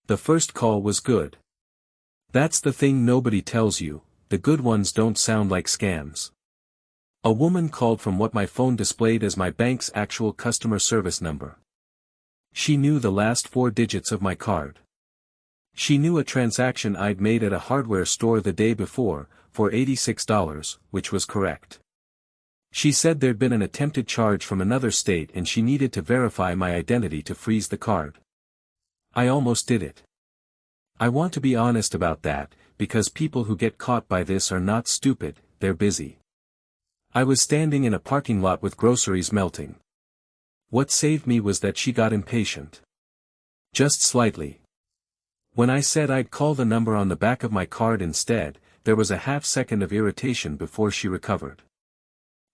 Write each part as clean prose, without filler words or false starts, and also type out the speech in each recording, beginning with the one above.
The first call was good. That's the thing nobody tells you, the good ones don't sound like scams. A woman called from what my phone displayed as my bank's actual customer service number. She knew the last 4 digits of my card. She knew a transaction I'd made at a hardware store the day before, for $86, which was correct. She said there'd been an attempted charge from another state and she needed to verify my identity to freeze the card. I almost did it. I want to be honest about that, because people who get caught by this are not stupid, they're busy. I was standing in a parking lot with groceries melting. What saved me was that she got impatient. Just slightly. When I said I'd call the number on the back of my card instead, there was a half-second of irritation before she recovered.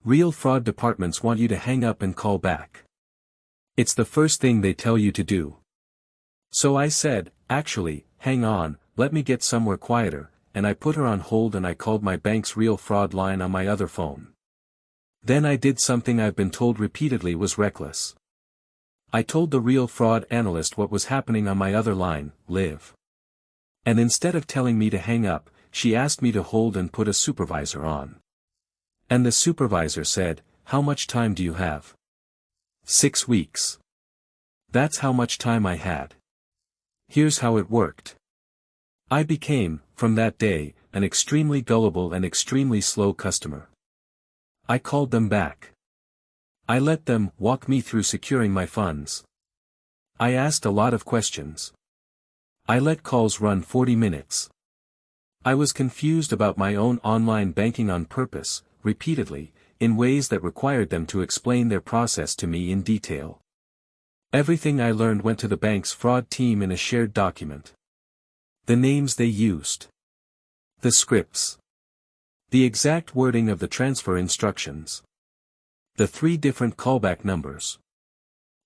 Real fraud departments want you to hang up and call back. It's the first thing they tell you to do. So I said, actually, hang on, let me get somewhere quieter, and I put her on hold and I called my bank's real fraud line on my other phone. Then I did something I've been told repeatedly was reckless. I told the real fraud analyst what was happening on my other line, Liv. And instead of telling me to hang up, she asked me to hold and put a supervisor on. And the supervisor said, "How much time do you have?" 6 weeks. That's how much time I had. Here's how it worked. I became, from that day, an extremely gullible and extremely slow customer. I called them back. I let them walk me through securing my funds. I asked a lot of questions. I let calls run 40 minutes. I was confused about my own online banking on purpose, repeatedly, in ways that required them to explain their process to me in detail. Everything I learned went to the bank's fraud team in a shared document. The names they used. The scripts. The exact wording of the transfer instructions. The 3 different callback numbers.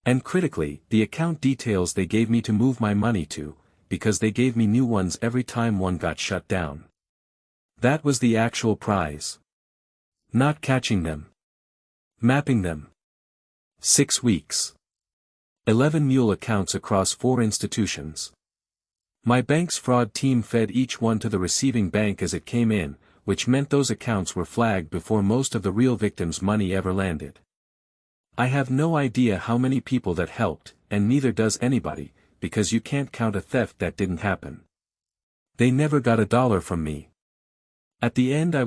And critically, the account details they gave me to move my money to, because they gave me new ones every time one got shut down. That was the actual prize. Not catching them. Mapping them. 6 weeks. 11 mule accounts across 4 institutions. My bank's fraud team fed each one to the receiving bank as it came in, which meant those accounts were flagged before most of the real victims' money ever landed. I have no idea how many people that helped, and neither does anybody, because you can't count a theft that didn't happen. They never got $1 from me. At the end I